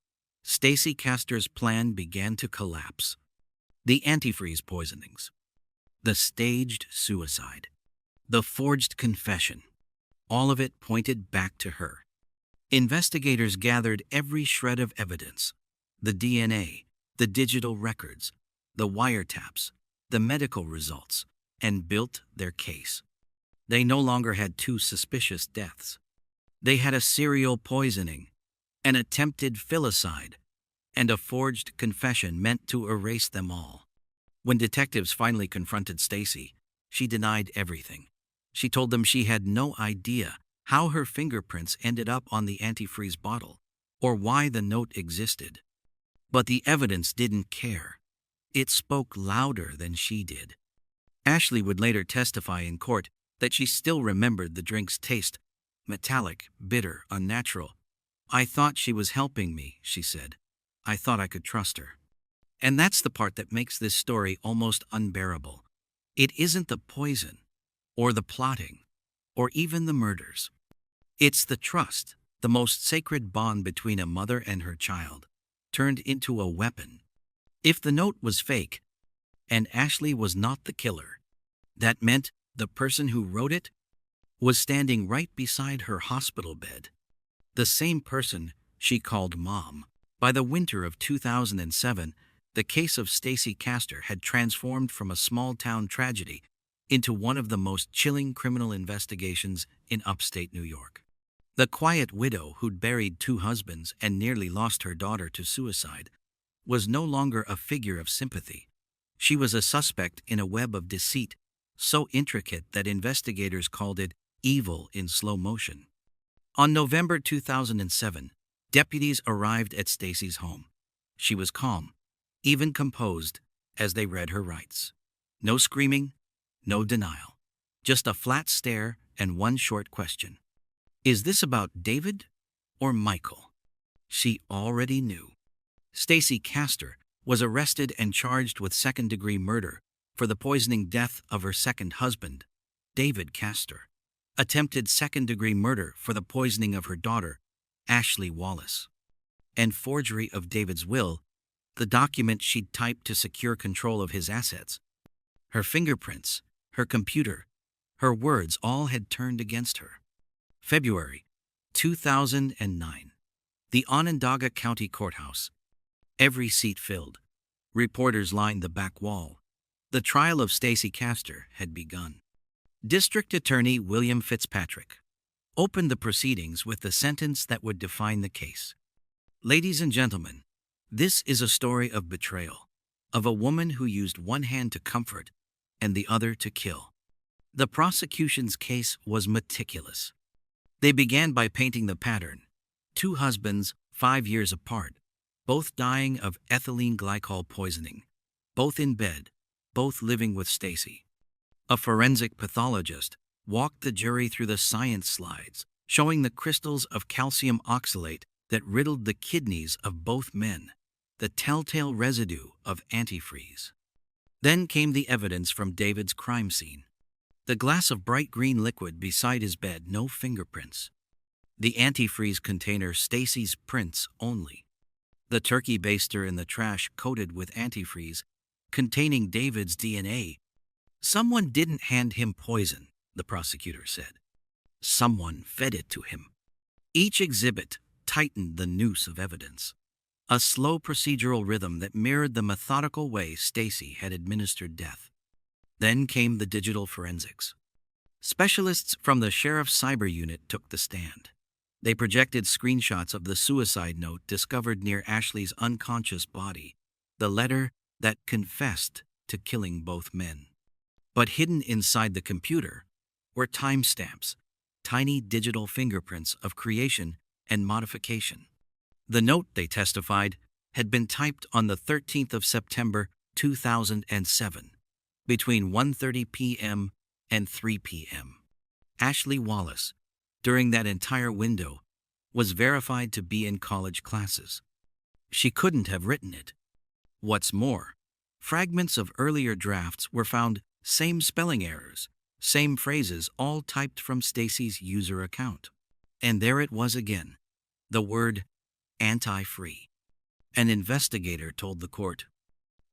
Stacey Castor's plan began to collapse. The antifreeze poisonings, the staged suicide, the forged confession, all of it pointed back to her. Investigators gathered every shred of evidence: the DNA, the digital records, the wiretaps, the medical results, and built their case. They no longer had two suspicious deaths. They had a serial poisoning, an attempted filicide, and a forged confession meant to erase them all. When detectives finally confronted Stacey, she denied everything. She told them she had no idea how her fingerprints ended up on the antifreeze bottle or why the note existed. But the evidence didn't care. It spoke louder than she did. Ashley would later testify in court that she still remembered the drink's taste: metallic, bitter, unnatural. "I thought she was helping me," she said. "I thought I could trust her." And that's the part that makes this story almost unbearable. It isn't the poison, or the plotting, or even the murders. It's the trust, the most sacred bond between a mother and her child, turned into a weapon. If the note was fake, and Ashley was not the killer, that meant the person who wrote it was standing right beside her hospital bed. The same person she called Mom. By the winter of 2007, the case of Stacey Castor had transformed from a small-town tragedy into one of the most chilling criminal investigations in upstate New York. The quiet widow who'd buried two husbands and nearly lost her daughter to suicide was no longer a figure of sympathy. She was a suspect in a web of deceit so intricate that investigators called it evil in slow motion. On November 2007, deputies arrived at Stacey's home. She was calm, even composed, as they read her rights. No screaming, no denial. Just a flat stare and one short question. Is this about David or Michael? She already knew. Stacey Castor was arrested and charged with second-degree murder for the poisoning death of her second husband, David Castor. Attempted second-degree murder for the poisoning of her daughter, Ashley Wallace. And forgery of David's will, the document she'd typed to secure control of his assets. Her fingerprints, her computer, her words all had turned against her. February 2009. The Onondaga County Courthouse. Every seat filled. Reporters lined the back wall. The trial of Stacey Castor had begun. District Attorney William Fitzpatrick opened the proceedings with the sentence that would define the case. Ladies and gentlemen, this is a story of betrayal, of a woman who used one hand to comfort and the other to kill. The prosecution's case was meticulous. They began by painting the pattern. Two husbands, 5 years apart, both dying of ethylene glycol poisoning, both in bed, both living with Stacey. A forensic pathologist walked the jury through the science slides, showing the crystals of calcium oxalate that riddled the kidneys of both men, the telltale residue of antifreeze. Then came the evidence from David's crime scene. The glass of bright green liquid beside his bed, no fingerprints. The antifreeze container, Stacey's prints only. The turkey baster in the trash coated with antifreeze, containing David's DNA. Someone didn't hand him poison, the prosecutor said. Someone fed it to him. Each exhibit tightened the noose of evidence. A slow procedural rhythm that mirrored the methodical way Stacey had administered death. Then came the digital forensics. Specialists from the sheriff's cyber unit took the stand. They projected screenshots of the suicide note discovered near Ashley's unconscious body, the letter that confessed to killing both men. But hidden inside the computer were timestamps, tiny digital fingerprints of creation and modification. The note, they testified, had been typed on the 13th of September 2007. between 1:30 p.m. and 3 p.m. Ashley Wallace, during that entire window, was verified to be in college classes. She couldn't have written it. What's more, fragments of earlier drafts were found, same spelling errors, same phrases, all typed from Stacey's user account. And there it was again, the word anti-free. An investigator told the court.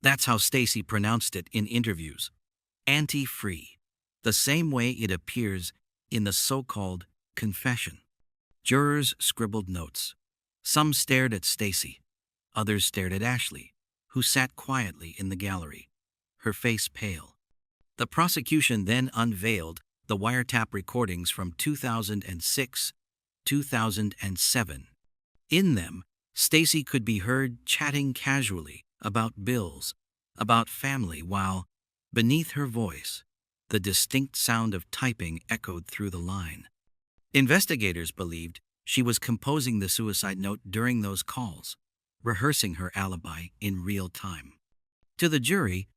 That's how Stacey pronounced it in interviews. Anti-free, the same way it appears in the so-called confession. Jurors scribbled notes. Some stared at Stacey. Others stared at Ashley, who sat quietly in the gallery, her face pale. The prosecution then unveiled the wiretap recordings from 2006, 2007. In them, Stacey could be heard chatting casually about bills, about family, while, beneath her voice, the distinct sound of typing echoed through the line. Investigators believed she was composing the suicide note during those calls, rehearsing her alibi in real time. To the jury,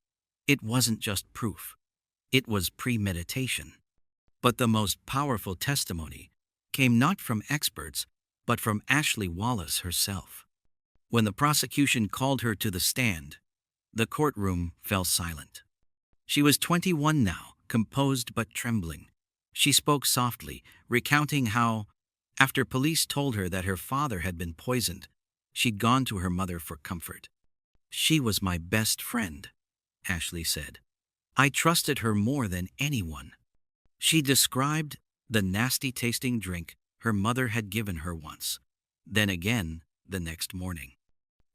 it wasn't just proof. It was premeditation. But the most powerful testimony came not from experts, but from Ashley Wallace herself. When the prosecution called her to the stand, the courtroom fell silent. She was 21 now, composed but trembling. She spoke softly, recounting how, after police told her that her father had been poisoned, she'd gone to her mother for comfort. She was my best friend, Ashley said. I trusted her more than anyone. She described the nasty-tasting drink her mother had given her once, then again the next morning.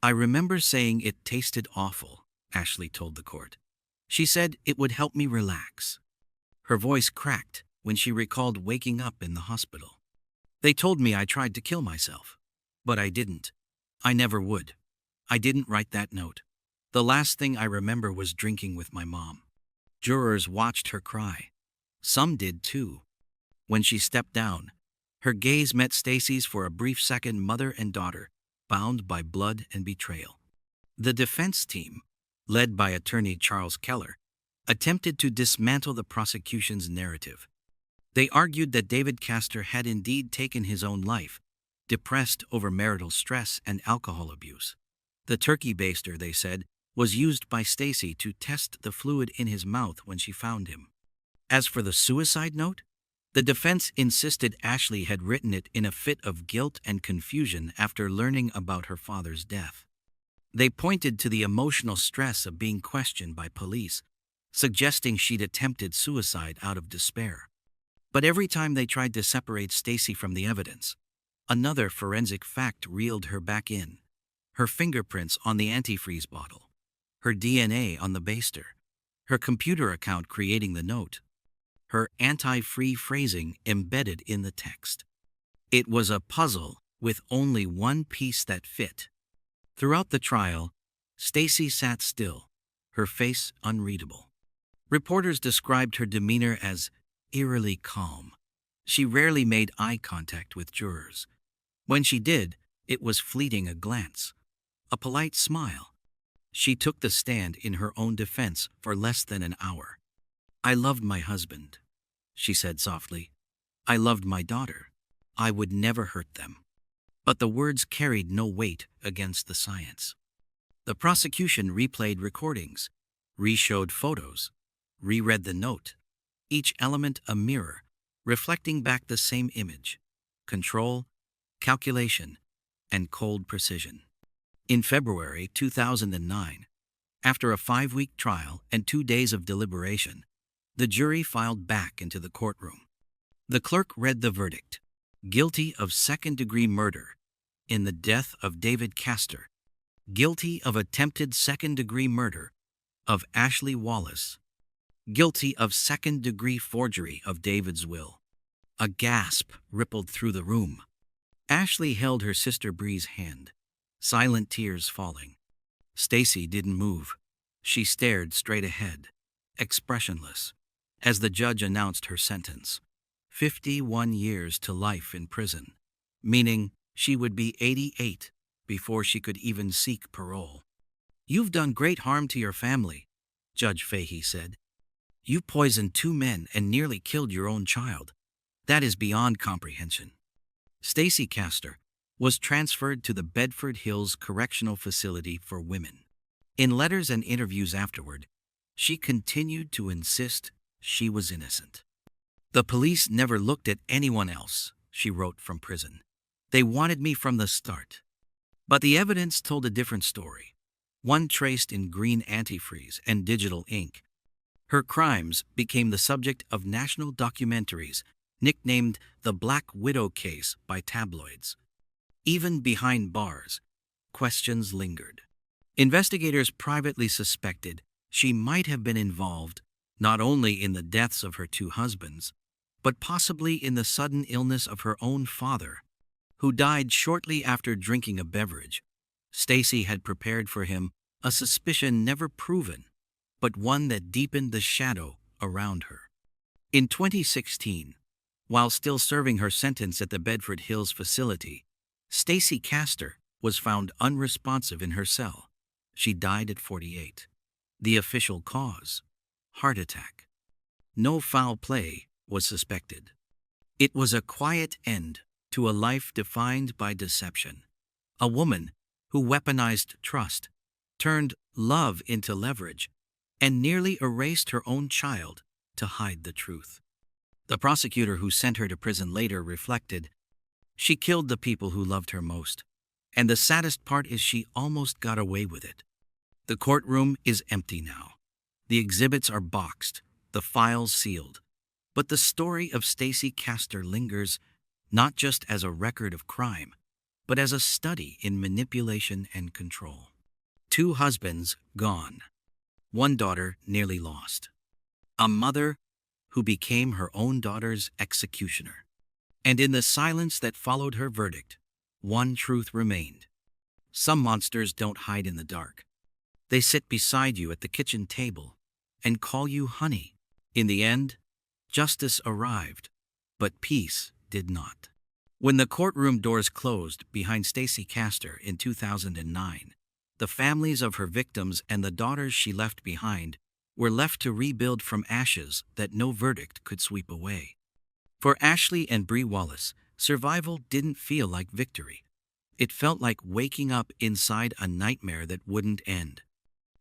I remember saying it tasted awful, Ashley told the court. She said it would help me relax. Her voice cracked when she recalled waking up in the hospital. They told me I tried to kill myself, but I didn't. I never would. I didn't write that note. The last thing I remember was drinking with my mom. Jurors watched her cry. Some did too. When she stepped down, her gaze met Stacey's for a brief second, mother and daughter, bound by blood and betrayal. The defense team, led by attorney Charles Keller, attempted to dismantle the prosecution's narrative. They argued that David Castor had indeed taken his own life, depressed over marital stress and alcohol abuse. The turkey baster, they said, was used by Stacey to test the fluid in his mouth when she found him. As for the suicide note, the defense insisted Ashley had written it in a fit of guilt and confusion after learning about her father's death. They pointed to the emotional stress of being questioned by police, suggesting she'd attempted suicide out of despair. But every time they tried to separate Stacey from the evidence, another forensic fact reeled her back in. Her fingerprints on the antifreeze bottle, her DNA on the baster, her computer account creating the note, her anti-free phrasing embedded in the text. It was a puzzle with only one piece that fit. Throughout the trial, Stacey sat still, her face unreadable. Reporters described her demeanor as eerily calm. She rarely made eye contact with jurors. When she did, it was fleeting, a glance, a polite smile. She took the stand in her own defense for less than an hour. I loved my husband, she said softly. I loved my daughter. I would never hurt them. But the words carried no weight against the science. The prosecution replayed recordings, re-showed photos, reread the note, each element a mirror, reflecting back the same image: control, calculation, and cold precision. In February 2009, after a 5-week trial and 2 days of deliberation, the jury filed back into the courtroom. The clerk read the verdict: guilty of second-degree murder in the death of David Castor, guilty of attempted second-degree murder of Ashley Wallace, guilty of second-degree forgery of David's will. A gasp rippled through the room. Ashley held her sister Bree's hand, silent tears falling. Stacey didn't move. She stared straight ahead, expressionless, as the judge announced her sentence: 51 years to life in prison, meaning she would be 88 before she could even seek parole. You've done great harm to your family, Judge Fahey said. You poisoned two men and nearly killed your own child. That is beyond comprehension." Stacey Castor was transferred to the Bedford Hills Correctional Facility for Women. In letters and interviews afterward, she continued to insist she was innocent. "The police never looked at anyone else," she wrote from prison. "They wanted me from the start." But the evidence told a different story, one traced in green antifreeze and digital ink. Her crimes became the subject of national documentaries, nicknamed the Black Widow case by tabloids. Even behind bars, questions lingered. Investigators privately suspected she might have been involved not only in the deaths of her two husbands, but possibly in the sudden illness of her own father, who died shortly after drinking a beverage. Stacey had prepared for him a suspicion never proven, but one that deepened the shadow around her. In 2016, while still serving her sentence at the Bedford Hills facility, Stacey Castor was found unresponsive in her cell. She died at 48. The official cause: heart attack. No foul play was suspected. It was a quiet end to a life defined by deception. A woman who weaponized trust, turned love into leverage, and nearly erased her own child to hide the truth. The prosecutor who sent her to prison later reflected, "She killed the people who loved her most. And the saddest part is she almost got away with it." The courtroom is empty now. The exhibits are boxed, the files sealed. But the story of Stacey Castor lingers, not just as a record of crime, but as a study in manipulation and control. Two husbands gone. One daughter nearly lost. A mother who became her own daughter's executioner. And in the silence that followed her verdict, one truth remained. Some monsters don't hide in the dark. They sit beside you at the kitchen table and call you honey. In the end, justice arrived, but peace did not. When the courtroom doors closed behind Stacey Castor in 2009, the families of her victims and the daughters she left behind were left to rebuild from ashes that no verdict could sweep away. For Ashley and Bree Wallace, survival didn't feel like victory. It felt like waking up inside a nightmare that wouldn't end.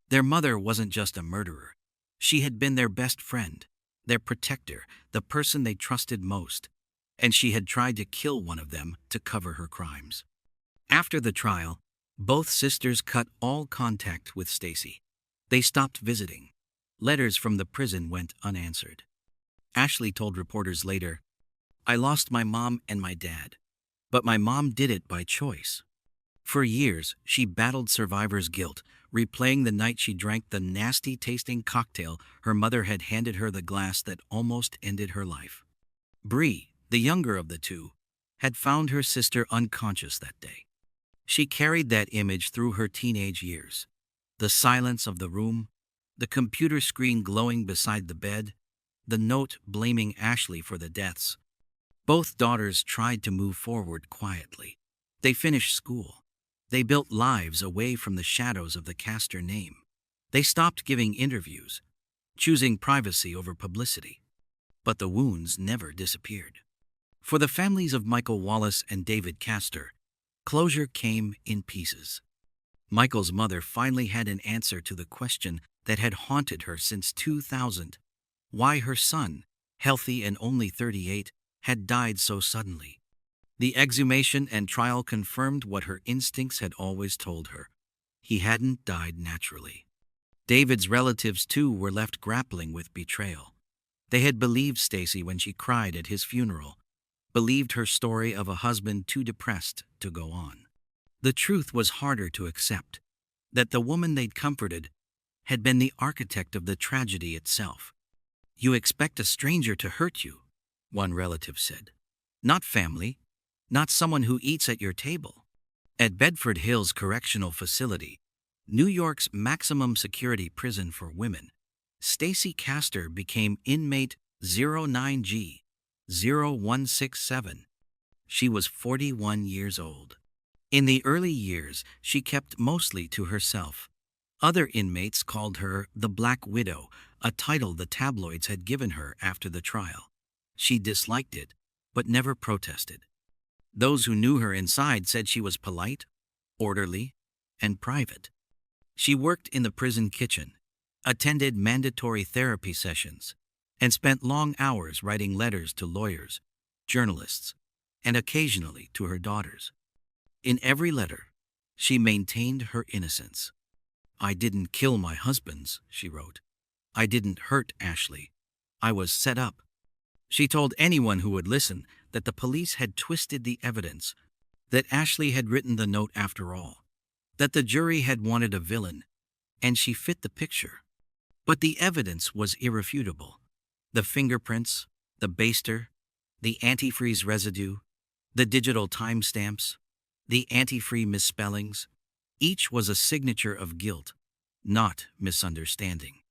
Their mother wasn't just a murderer. She had been their best friend, their protector, the person they trusted most, and she had tried to kill one of them to cover her crimes. After the trial, both sisters cut all contact with Stacey. They stopped visiting. Letters from the prison went unanswered. Ashley told reporters later, "I lost my mom and my dad, but my mom did it by choice." For years, she battled survivor's guilt, replaying the night she drank the nasty-tasting cocktail her mother had handed her, the glass that almost ended her life. Bree, the younger of the two, had found her sister unconscious that day. She carried that image through her teenage years. The silence of the room, the computer screen glowing beside the bed, the note blaming Ashley for the deaths. Both daughters tried to move forward quietly. They finished school. They built lives away from the shadows of the Castor name. They stopped giving interviews, choosing privacy over publicity. But the wounds never disappeared. For the families of Michael Wallace and David Castor, closure came in pieces. Michael's mother finally had an answer to the question that had haunted her since 2000, why her son, healthy and only 38, had died so suddenly. The exhumation and trial confirmed what her instincts had always told her. He hadn't died naturally. David's relatives, too, were left grappling with betrayal. They had believed Stacey when she cried at his funeral, believed her story of a husband too depressed to go on. The truth was harder to accept, that the woman they'd comforted had been the architect of the tragedy itself. "You expect a stranger to hurt you," one relative said. "Not family, not someone who eats at your table." At Bedford Hills Correctional Facility, New York's maximum security prison for women, Stacey Castor became inmate 09G0167. She was 41 years old. In the early years, she kept mostly to herself. Other inmates called her the Black Widow, a title the tabloids had given her after the trial. She disliked it, but never protested. Those who knew her inside said she was polite, orderly, and private. She worked in the prison kitchen, attended mandatory therapy sessions, and spent long hours writing letters to lawyers, journalists, and occasionally to her daughters. In every letter, she maintained her innocence. "I didn't kill my husbands," she wrote. "I didn't hurt Ashley. I was set up." She told anyone who would listen that the police had twisted the evidence, that Ashley had written the note after all, that the jury had wanted a villain, and she fit the picture. But the evidence was irrefutable. The fingerprints, the baster, the antifreeze residue, the digital timestamps, the antifreeze misspellings, each was a signature of guilt, not misunderstanding.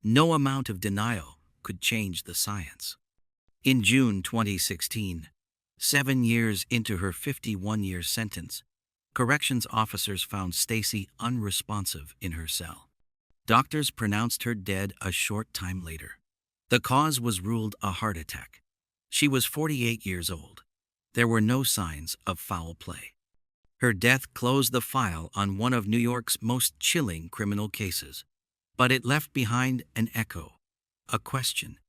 No amount of denial could change the science. In June 2016, 7 years into her 51-year sentence, corrections officers found Stacey unresponsive in her cell. Doctors pronounced her dead a short time later. The cause was ruled a heart attack. She was 48 years old. There were no signs of foul play. Her death closed the file on one of New York's most chilling criminal cases, but it left behind an echo, a question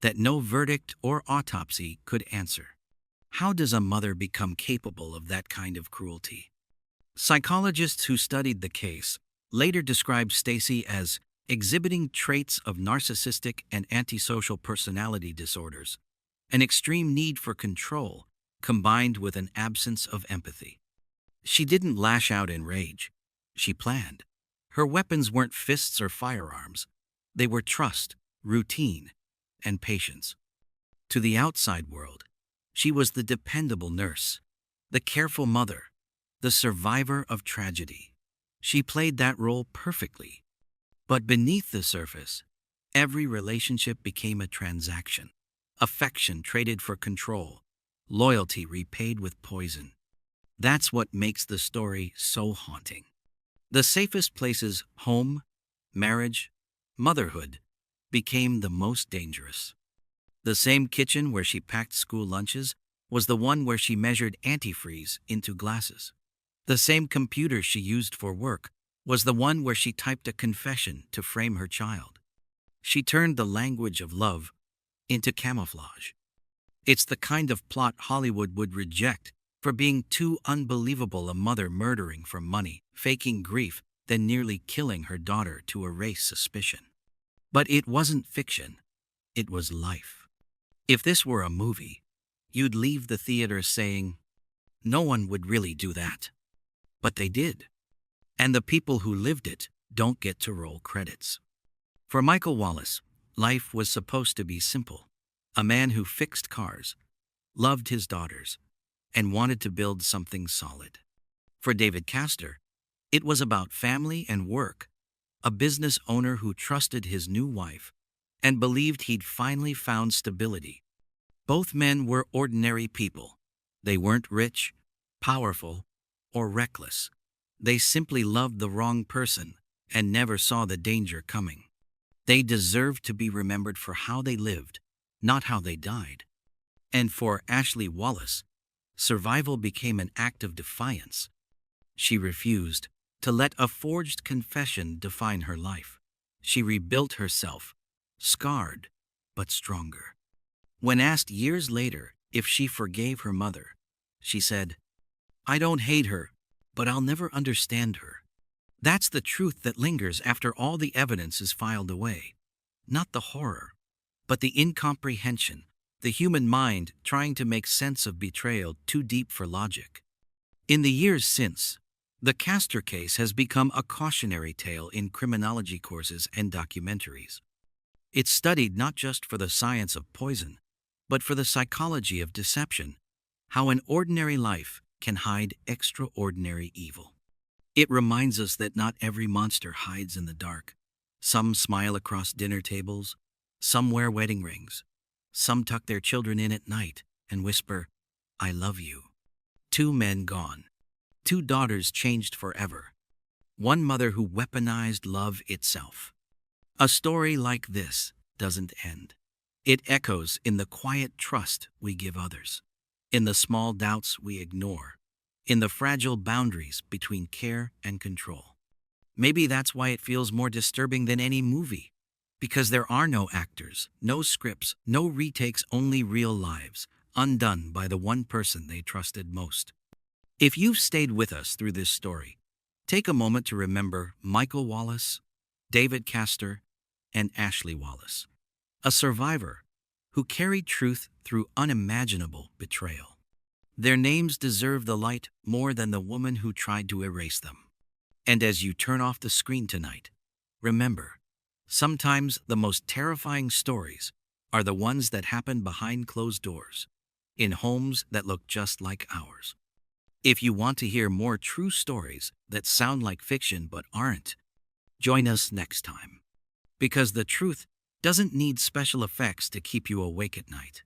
that no verdict or autopsy could answer. How does a mother become capable of that kind of cruelty? Psychologists who studied the case later described Stacey as exhibiting traits of narcissistic and antisocial personality disorders, an extreme need for control combined with an absence of empathy. She didn't lash out in rage. She planned. Her weapons weren't fists or firearms. They were trust, routine, and patience. To the outside world, she was the dependable nurse, the careful mother, the survivor of tragedy. She played that role perfectly. But beneath the surface, every relationship became a transaction. Affection traded for control, loyalty repaid with poison. That's what makes the story so haunting. The safest places, home, marriage, motherhood, became the most dangerous. The same kitchen where she packed school lunches was the one where she measured antifreeze into glasses. The same computer she used for work was the one where she typed a confession to frame her child. She turned the language of love into camouflage. It's the kind of plot Hollywood would reject for being too unbelievable, a mother murdering for money, faking grief, then nearly killing her daughter to erase suspicion. But it wasn't fiction. It was life. If this were a movie, you'd leave the theater saying, no one would really do that. But they did. And the people who lived it don't get to roll credits. For Michael Wallace, life was supposed to be simple. A man who fixed cars, loved his daughters, and wanted to build something solid. For David Castor, it was about family and work, a business owner who trusted his new wife and believed he'd finally found stability. Both men were ordinary people. They weren't rich, powerful, or reckless. They simply loved the wrong person and never saw the danger coming. They deserved to be remembered for how they lived, not how they died. And for Ashley Wallace, survival became an act of defiance. She refused to let a forged confession define her life. She rebuilt herself, scarred but stronger. When asked years later if she forgave her mother, she said, "I don't hate her, but I'll never understand her." That's the truth that lingers after all the evidence is filed away. Not the horror, but the incomprehension, the human mind trying to make sense of betrayal too deep for logic. In the years since, the Castor case has become a cautionary tale in criminology courses and documentaries. It's studied not just for the science of poison, but for the psychology of deception, how an ordinary life can hide extraordinary evil. It reminds us that not every monster hides in the dark. Some smile across dinner tables, some wear wedding rings, some tuck their children in at night and whisper, "I love you." 2 men gone. 2 daughters changed forever. One mother who weaponized love itself. A story like this doesn't end. It echoes in the quiet trust we give others, in the small doubts we ignore, in the fragile boundaries between care and control. Maybe that's why it feels more disturbing than any movie. Because there are no actors, no scripts, no retakes, only real lives, undone by the one person they trusted most. If you've stayed with us through this story, take a moment to remember Michael Wallace, David Castor, and Ashley Wallace, a survivor who carried truth through unimaginable betrayal. Their names deserve the light more than the woman who tried to erase them. And as you turn off the screen tonight, remember, sometimes the most terrifying stories are the ones that happen behind closed doors, in homes that look just like ours. If you want to hear more true stories that sound like fiction but aren't, join us next time. Because the truth doesn't need special effects to keep you awake at night.